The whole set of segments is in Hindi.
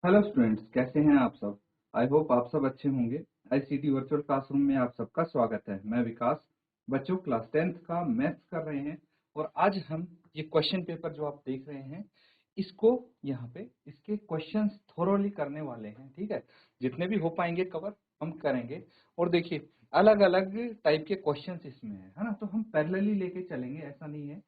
हेलो स्टूडेंट्स, कैसे हैं आप सब। आई होप आप सब अच्छे होंगे। आईसीटी वर्चुअल क्लासरूम में आप सबका स्वागत है। मैं विकास। बच्चों, क्लास 10th का मैथ्स कर रहे हैं और आज हम ये क्वेश्चन पेपर जो आप देख रहे हैं इसको यहाँ पे इसके क्वेश्चंस थोरोली करने वाले हैं। ठीक है, जितने भी हो पाएंगे कवर हम करेंगे। और देखिए, अलग अलग टाइप के क्वेश्चंस इसमें है ना, तो हम पैरेलली लेके चलेंगे, ऐसा नहीं है।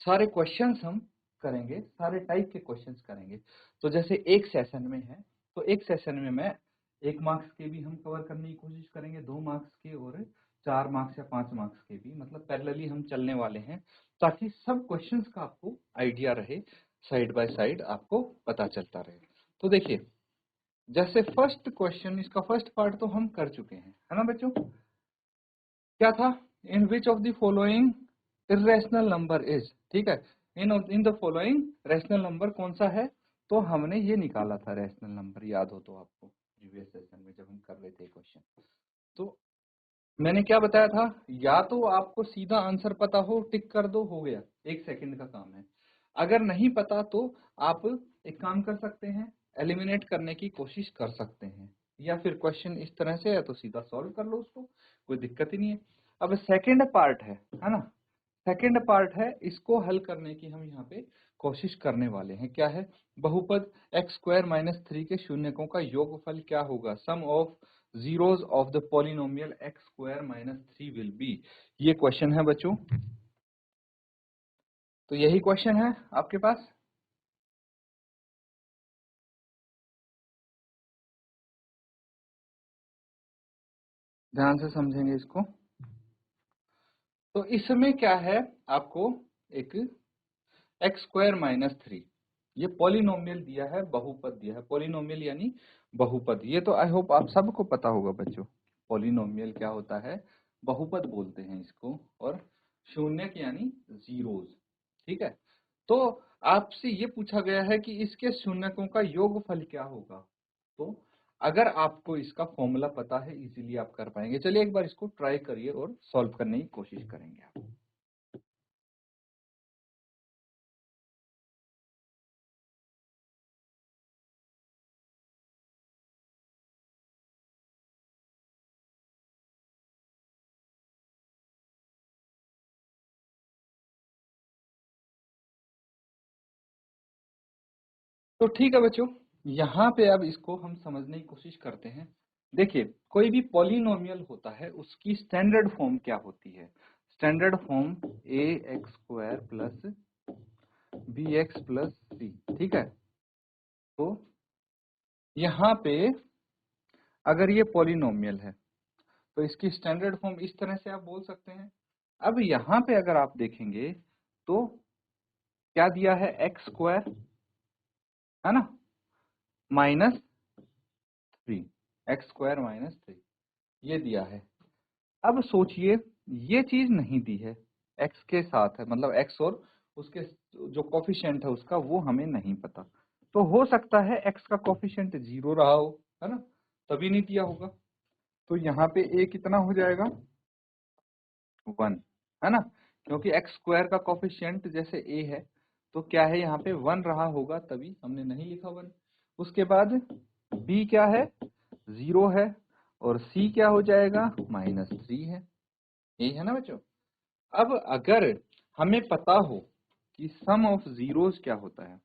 सारे क्वेश्चंस हम करेंगे, सारे टाइप के क्वेश्चंस करेंगे। तो जैसे एक सेशन में है, तो एक सेशन में मैं 1 मार्क्स के भी हम कवर करने की कोशिश करेंगे, 2 मार्क्स के और 4 मार्क्स या 5 मार्क्स के भी, मतलब पैरेलली हम चलने वाले हैं ताकि सब क्वेश्चंस का आपको आइडिया रहे, साइड बाय साइड आपको पता चलता रहे। तो देखिए, जैसे फर्स्ट क्वेश्चन, इसका फर्स्ट पार्ट तो हम कर चुके हैं, है ना बच्चों। क्या था? In which of the following irrational number is, ठीक है, in the following rational number कौन सा है। तो हमने ये निकाला था रैशनल नंबर, याद हो तो आपको प्रीवियस सेशन में जब हम कर रहे थे क्वेश्चन। तो मैंने क्या बताया था, या तो आपको सीधा आंसर पता हो, टिक कर दो, हो गया, 1 सेकंड का काम है। अगर नहीं पता तो आप एक काम कर सकते हैं, एलिमिनेट करने की कोशिश कर सकते हैं, या फिर क्वेश्चन इस तरह से है तो सीधा सॉल्व कर लो उसको, कोई दिक्कत ही नहीं है। अब सेकंड पार्ट है ना, सेकंड पार्ट है, इसको हल करने की हम यहाँ पे कोशिश करने वाले हैं। क्या है? बहुपद x² - 3 के शून्यकों का योगफल क्या होगा, सम of zeros of the polynomial x² - 3 will be। ये क्वेश्चन है बच्चों, तो यही क्वेश्चन है आपके पास। ध्यान से समझेंगे इसको। तो इसमें क्या है, आपको एक x² - 3, ये पॉलिनोमियल दिया है, बहुपद दिया है। पॉलिनोमियल यानी बहुपद, ये तो आई होप आप सबको पता होगा बच्चों। पॉलिनोमियल क्या होता है, बहुपद बोलते हैं इसको, और शून्यक यानी जीरोस। ठीक है, तो आपसे ये पूछा गया है कि इसके शून्यकों का योगफल क्या होगा। तो अगर आपको इसका फॉर्मूला पता है, इजीली आप कर पाएंगे। चलिए एक बार इसको ट्राई करिए और सॉल्व करने की कोशिश करेंगे आप। तो ठीक है बच्चों, यहाँ पे अब इसको हम समझने की कोशिश करते हैं। देखिए, कोई भी पॉलिनोमियल होता है उसकी स्टैंडर्ड फॉर्म क्या होती है। Standard form ax² plus bx plus c, ठीक है। तो यहाँ पे अगर ये पॉलिनोमियल है तो इसकी स्टैंडर्ड फॉर्म इस तरह से आप बोल सकते हैं। अब यहाँ पे अगर आप देखेंगे तो क्या दिया है, x², है ना, -3, x² - 3 ये दिया है। अब सोचिए, ये चीज नहीं दी है, x के साथ है, मतलब x और उसके जो कोफिशिएंट है उसका वो हमें नहीं पता। तो हो सकता है x का कोफिशिएंट 0 रहा हो, है ना, तभी नहीं दिया होगा। तो यहाँ पे a कितना हो जाएगा, 1, है ना, क्योंकि x² का कोफिशिएंट जैसे a है तो क्या है, यहाँ पे 1 रहा होगा, तभी हमने नहीं लिखा 1। उसके बाद b क्या है, 0 है, और c क्या हो जाएगा, -3 है। यही है ना बच्चों। अब अगर हमें पता हो कि सम ऑफ जीरोस क्या होता है,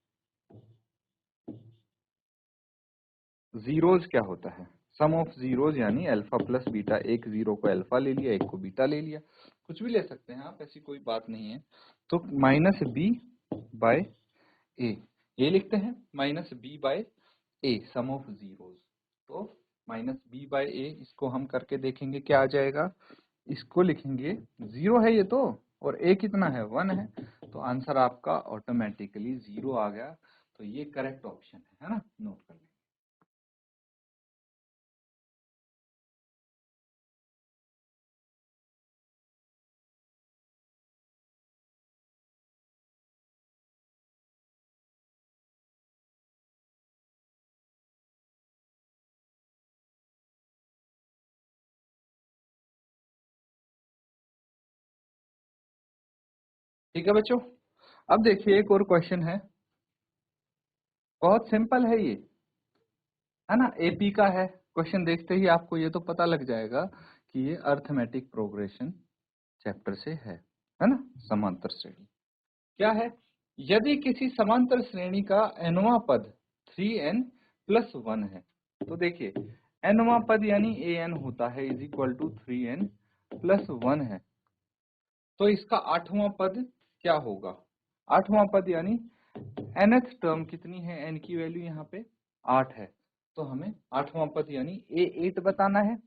जीरोस क्या होता है, सम ऑफ जीरोस यानी अल्फा प्लस बीटा, एक जीरो को अल्फा ले लिया, एक को बीटा ले लिया, कुछ भी ले सकते हैं आप, ऐसी कोई बात नहीं है। तो -b/a, ये लिखते हैं, -b/a सम ऑफ जीरोस। तो -b/a, इसको हम करके देखेंगे क्या आ जाएगा। इसको लिखेंगे, 0 है ये तो, और a कितना है, 1 है, तो आंसर आपका ऑटोमेटिकली 0 आ गया। तो ये करेक्ट ऑप्शन है ना, नोट कर लेंगे। ठीक है बच्चों, अब देखिए एक और क्वेश्चन है, बहुत सिंपल है ये। है ना। एपी का है, क्वेश्चन देखते ही आपको ये तो पता लग जाएगा कि ये अर्थमेटिक प्रोग्रेशन चैप्टर से है ना। समांतर श्रेणी क्या है? यदि किसी समांतर श्रेणी का nवां पद 3n प्लस 1 है, तो देखिए nवां पद यानी an होता है is equal to 3n plus 1 है, तो इसका 8वां पद क्या होगा? 8वां पद यानी nth टर्म कितनी है? n की वैल्यू यहाँ पे 8 है, तो हमें 8वां पद यानी a8 बताना है।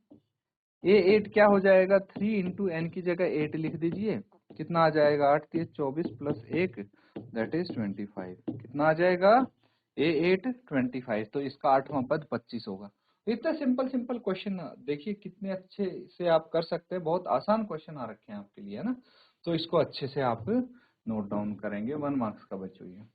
a8 क्या हो जाएगा? 3 इंटू एन की जगह 8 लिख दीजिए, कितना आ जाएगा? 8 3 24 प्लस 1 दैट इज 25। कितना आ जाएगा? a8 25, तो इसका 8वां पद 25 होगा। इतना सिंपल सिंपल क्वेश्चन देखिए कितने अच्छे से आप कर सकते हैं, बहुत आसान क्वेश्चन आ रखे हैं आपके लिए, है ना। तो इसको अच्छे से आप नोट डाउन करेंगे, 1 मार्क्स का बच्चों ये।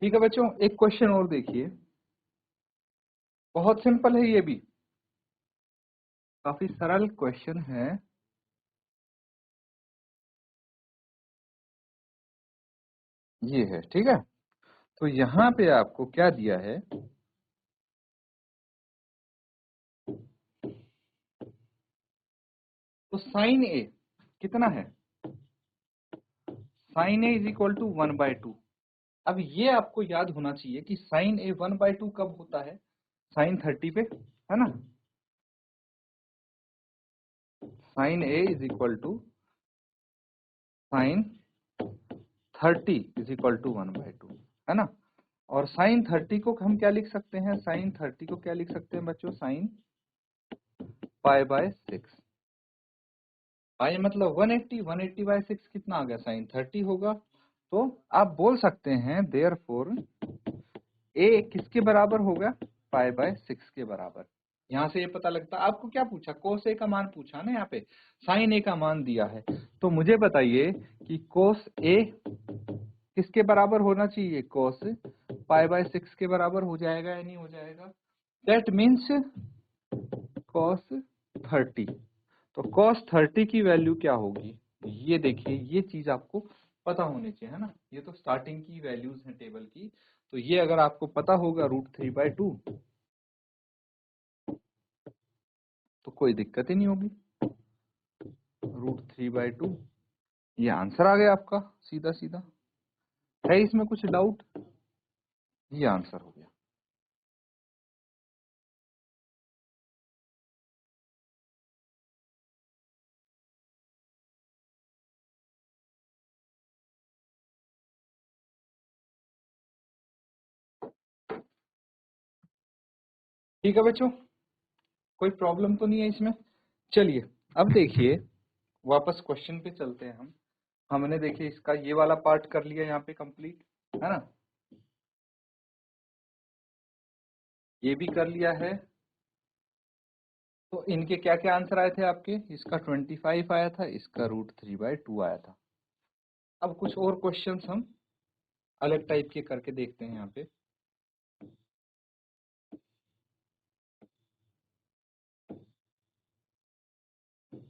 ठीक है बच्चों, एक क्वेश्चन और देखिए, बहुत सिंपल है ये भी, काफी सरल क्वेश्चन है। ये है, ठीक है। तो यहाँ पे आपको क्या दिया है? तो साइन ए कितना है? Sine a is equal to 1/2। अब ये आपको याद होना चाहिए कि साइन ए 1/2 कब होता है? साइन 30 पे, है ना। Sine a is equal to sine 30 is equal to 1/2, है ना। और साइन 30 को हम क्या लिख सकते हैं? साइन 30 को क्या लिख सकते हैं बच्चों? साइन π/6। पाई मतलब 180, 180/6 कितना आ गया? साइन 30 होगा। तो आप बोल सकते हैं देयरफॉर ए किसके बराबर होगा? π/6 के बराबर। यहाँ से ये पता लगता है। आपको क्या पूछा? कोस ए का मान पूछा ना, यहाँ पे साइन ए का मान दिया है, तो मुझे बताइए कि कोस ए किसके बराबर होना चाहिए? कोस π/6 के बराबर हो जाएगा या नहीं हो जाएगा? That means cos 30। तो कॉस 30 की वैल्यू क्या होगी? ये देखिए, ये चीज आपको पता होनी चाहिए, है ना। ये तो स्टार्टिंग की वैल्यूज हैं टेबल की, तो ये अगर आपको पता होगा √3/2 तो कोई दिक्कत ही नहीं होगी। √3/2 ये आंसर आ गया आपका, सीधा सीधा। है इसमें कुछ डाउट? ये आंसर हो गया। ठीक है बच्चों, कोई प्रॉब्लम तो नहीं है इसमें। चलिए अब देखिए, वापस क्वेश्चन पे चलते हैं हम। हमने देखिए इसका ये वाला पार्ट कर लिया यहाँ पे कंप्लीट, है ना। ये भी कर लिया है। तो इनके क्या क्या आंसर आए थे आपके? इसका 25 आया था, इसका √3/2 आया था। अब कुछ और क्वेश्चंस हम अलग टाइप के करके देखते हैं यहाँ पे।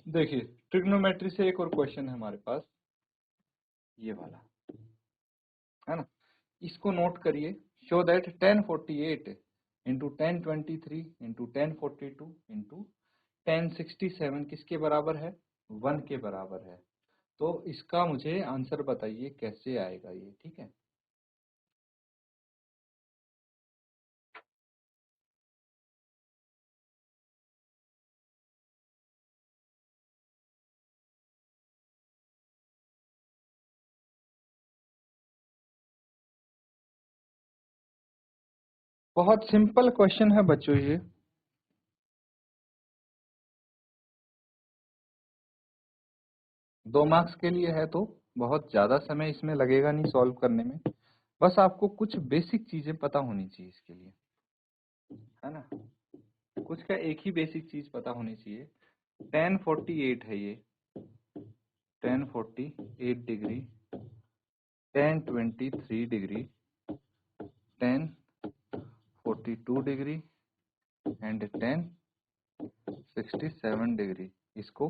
देखिए ट्रिग्नोमेट्री से एक और क्वेश्चन है हमारे पास, ये वाला, है ना। इसको नोट करिए। Show that 1048 into 1023 into 1042 into 1067 किसके बराबर है? 1 के बराबर है। तो इसका मुझे आंसर बताइए कैसे आएगा ये, ठीक है। बहुत सिंपल क्वेश्चन है बच्चों ये। दो मार्क्स के लिए है, तो बहुत ज्यादा समय इसमें लगेगा नहीं सॉल्व करने में। बस आपको कुछ बेसिक चीजें पता होनी चाहिए इसके लिए, है ना। कुछ का एक ही बेसिक चीज पता होनी चाहिए। 1048 है ये, 1048 degree, 1023 degree, 1042 degree and tan 67 degree. इसको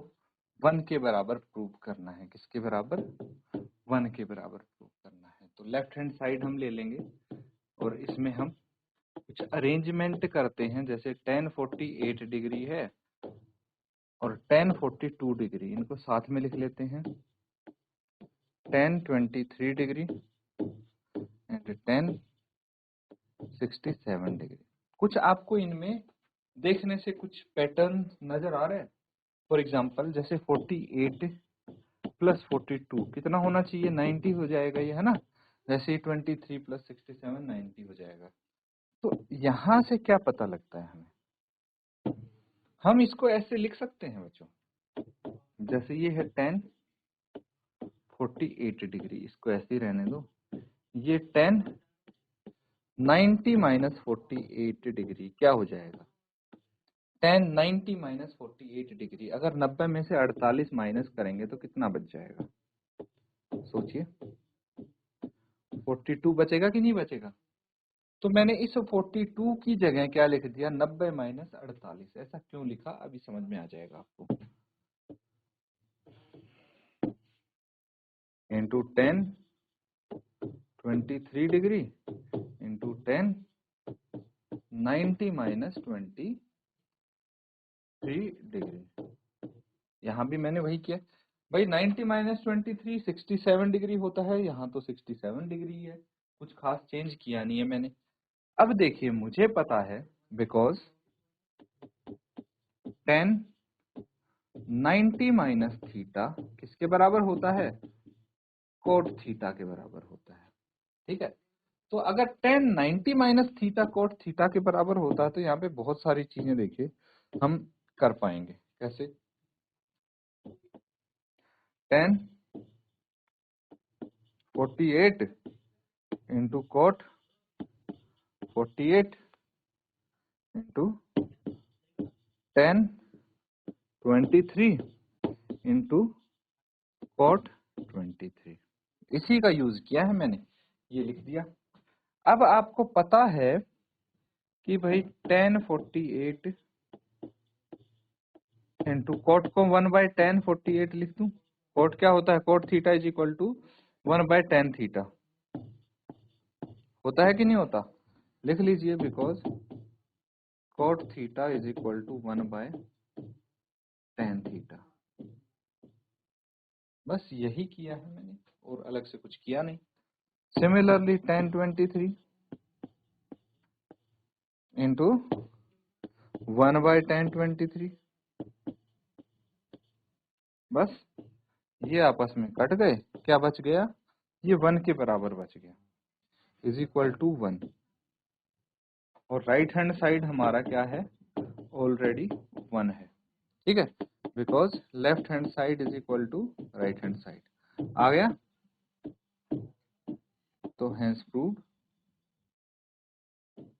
1 के बराबर प्रूव करना है। किसके बराबर? 1 के बराबर प्रूव करना है। तो लेफ्ट हैंड साइड हम ले लेंगे और इसमें हम कुछ अरेंजमेंट करते हैं। जैसे tan 48 डिग्री है और tan 42 डिग्री, इनको साथ में लिख लेते हैं। tan 23 degree and tan 67 degree. कुछ आपको इनमें देखने से कुछ पैटर्न नजर आ रहे हैं। फॉर एग्जांपल जैसे 48 प्लस 42 कितना होना चाहिए? 90 हो जाएगा ये, है ना। जैसे 23 प्लस 67 90 हो जाएगा। तो यहां से क्या पता लगता है हमें? हम इसको ऐसे लिख सकते हैं बच्चों, जैसे ये है tan 48 डिग्री, इसको ऐसे ही रहने दो। ये tan 90 माइनस 48 डिग्री क्या हो जाएगा? tan 90 minus 48 degree. अगर 90 में से 48 माइनस करेंगे तो कितना बच जाएगा? सोचिए, 42 बचेगा कि नहीं बचेगा? तो मैंने इस 42 की जगह क्या लिख दिया? 90 माइनस 48। ऐसा क्यों लिखा अभी समझ में आ जाएगा आपको। Into tan 23 degree into tan 90 minus 23 degree. यहां भी मैंने वही किया भाई। 90 माइनस 23 67 डिग्री होता है, यहाँ तो 67 डिग्री है। कुछ खास चेंज किया नहीं है मैंने। अब देखिए, मुझे पता है बिकॉज tan 90 माइनस थीटा किसके बराबर होता है? कोट थीटा के बराबर होता है। ठीक है, तो अगर tan 90 minus theta cot theta के बराबर होता है तो यहाँ पे बहुत सारी चीजें देखिए हम कर पाएंगे। कैसे? tan 48 into coat 48 into tan 23 into coat 23। इसी का यूज किया है मैंने, ये लिख दिया। अब आपको पता है कि भाई tan 48 इंटू कोट को 1 बाय tan 48 लिख दूं। कोट क्या होता है? Cot theta is equal to 1 by tan theta. होता है कि नहीं होता? लिख लीजिए, because cot theta is equal to 1 by tan theta. बस यही किया है मैंने और अलग से कुछ किया नहीं। Similarly tan 23 into 1 by tan 23। बस ये आपस में कट गए, क्या बच गया? ये 1 के बराबर बच गया, इज इक्वल टू 1। और राइट हैंड साइड हमारा क्या है? ऑलरेडी 1 है। ठीक है, because left hand side is equal to right hand side. आ गया? तो हैंस प्रूव्ड।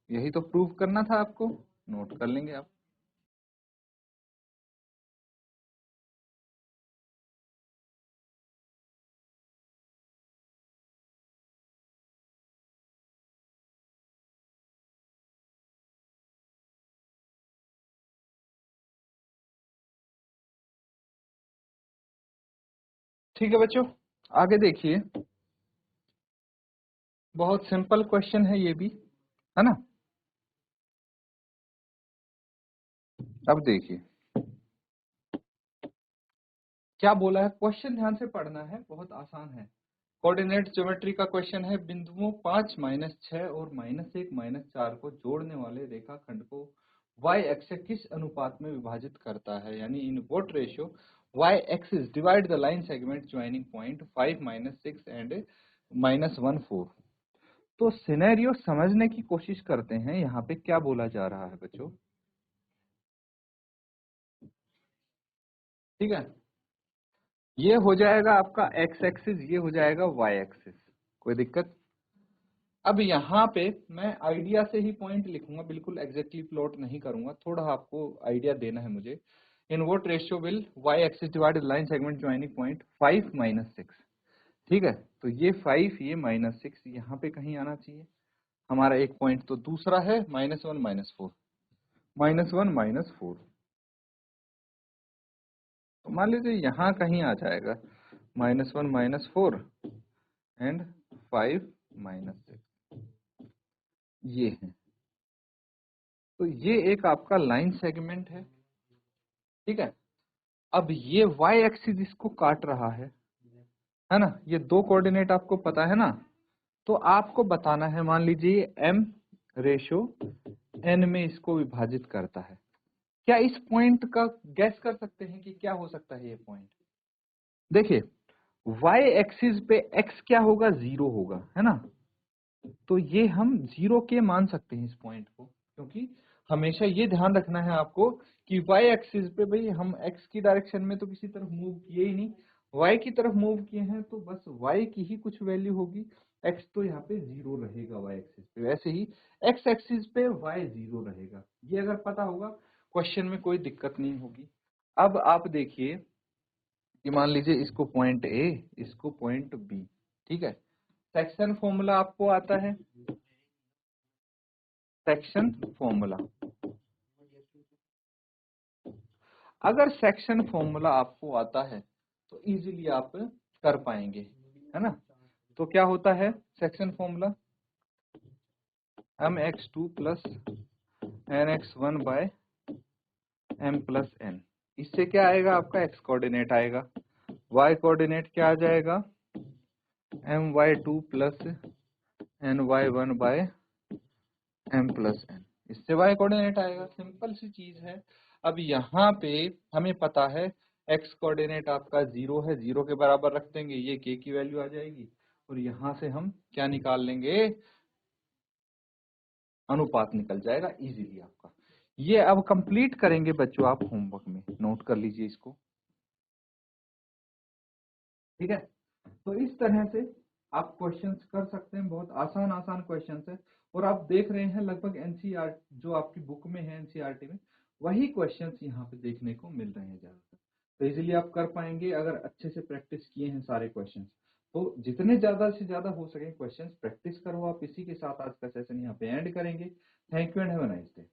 यही तो प्रूव करना था आपको, नोट कर लेंगे आप। ठीक है बच्चों, आगे देखिए। बहुत सिंपल क्वेश्चन है ये भी, है ना। अब देखिए क्या बोला है। क्वेश्चन ध्यान से पढ़ना है, बहुत आसान है। कोऑर्डिनेट ज्योमेट्री का क्वेश्चन है। बिंदुओं 5 माइनस 6 और -1 -4 को जोड़ने वाले रेखाखंड को y एक्स से किस अनुपात में विभाजित करता है? यानी in what ratio y axis divide the line segment joining point 5 -6 and -1 4। तो सिनेरियो समझने की कोशिश करते हैं। यहाँ पे क्या बोला जा रहा है बच्चों? ठीक है, ये हो जाएगा आपका x एक्सिस, ये हो जाएगा y एक्सिस। कोई दिक्कत? अब यहाँ पे मैं आइडिया से ही पॉइंट लिखूंगा, बिल्कुल एग्जैक्टली प्लॉट नहीं करूंगा, थोड़ा आपको आइडिया देना है मुझे। In what ratio will y axis divided line segment joining point 5 -6। ठीक है, तो ये 5 ये -6 यहाँ पे कहीं आना चाहिए। हमारा एक पॉइंट तो दूसरा है -1 -4। -1 -4। तो मान लीजिए यहाँ कहीं आ जाएगा -1 -4 एंड 5 -6, ये है। तो ये एक आपका लाइन सेगमेंट है, ठीक है। अब ये y एक्सिस इसको काट रहा है ना। ये दो कोऑर्डिनेट आपको पता है ना, तो आपको बताना है, मान लीजिए m/n में इसको विभाजित करता है। क्या इस पॉइंट का गैस कर सकते हैं कि क्या हो सकता है ये पॉइंट? देखिए y एक्सिस पे x क्या होगा, 0 होगा, है ना। तो ये हम 0 के मान सकते हैं इस पॉइंट को, क्योंकि हमेशा ये ध्यान रखना है आपको कि y एक्सिस पे भाई हम x की डायरेक्शन में तो किसी तरफ मूव किए ही नहीं, y की तरफ मूव किए हैं, तो बस y की ही कुछ वैल्यू होगी, x तो यहाँ पे 0 रहेगा y एक्सिस पे। वैसे ही x एक्सिस पे y 0 रहेगा। ये अगर पता होगा क्वेश्चन में कोई दिक्कत नहीं होगी। अब आप देखिए कि मान लीजिए इसको पॉइंट A, इसको पॉइंट B, ठीक है। सेक्शन फॉर्मूला आपको आता है, सेक्शन फॉर्मूला। अगर सेक्शन फॉर्मूला आपको आता है तो इजीली आप कर पाएंगे, है ना। तो क्या होता है section formula, mx2 plus nx1 by m plus n। इससे क्या आएगा, आपका x कोऑर्डिनेट आएगा, y कोऑर्डिनेट क्या आ जाएगा, my2 plus ny1 by m plus n। इससे y कोऑर्डिनेट आएगा, सिंपल सी चीज है। अब यहाँ पे हमें पता है x कोऑर्डिनेट आपका 0 है, 0 के बराबर रख देंगे, ये k की वैल्यू आ जाएगी, और यहाँ से हम क्या निकाल लेंगे, अनुपात निकल जाएगा इजीली आपका। ये अब कंप्लीट करेंगे बच्चों आप होमवर्क में, नोट कर लीजिए इसको, ठीक है। तो इस तरह से आप क्वेश्चंस कर सकते हैं, बहुत आसान आसान क्वेश्चंस है। और आप देख रहे हैं लगभग एनसीईआर जो आपकी बुक में है, एनसीईआरटी में वही क्वेश्चंस यहाँ पे देखने को मिल रहे हैं ज्यादातर। तो इजीली आप कर पाएंगे अगर अच्छे से प्रैक्टिस किए हैं सारे क्वेश्चंस। तो जितने ज्यादा से ज्यादा हो सके क्वेश्चंस प्रैक्टिस करो आप। इसी के साथ आज का सेशन यहाँ पे एंड करेंगे। Thank you and have a nice day.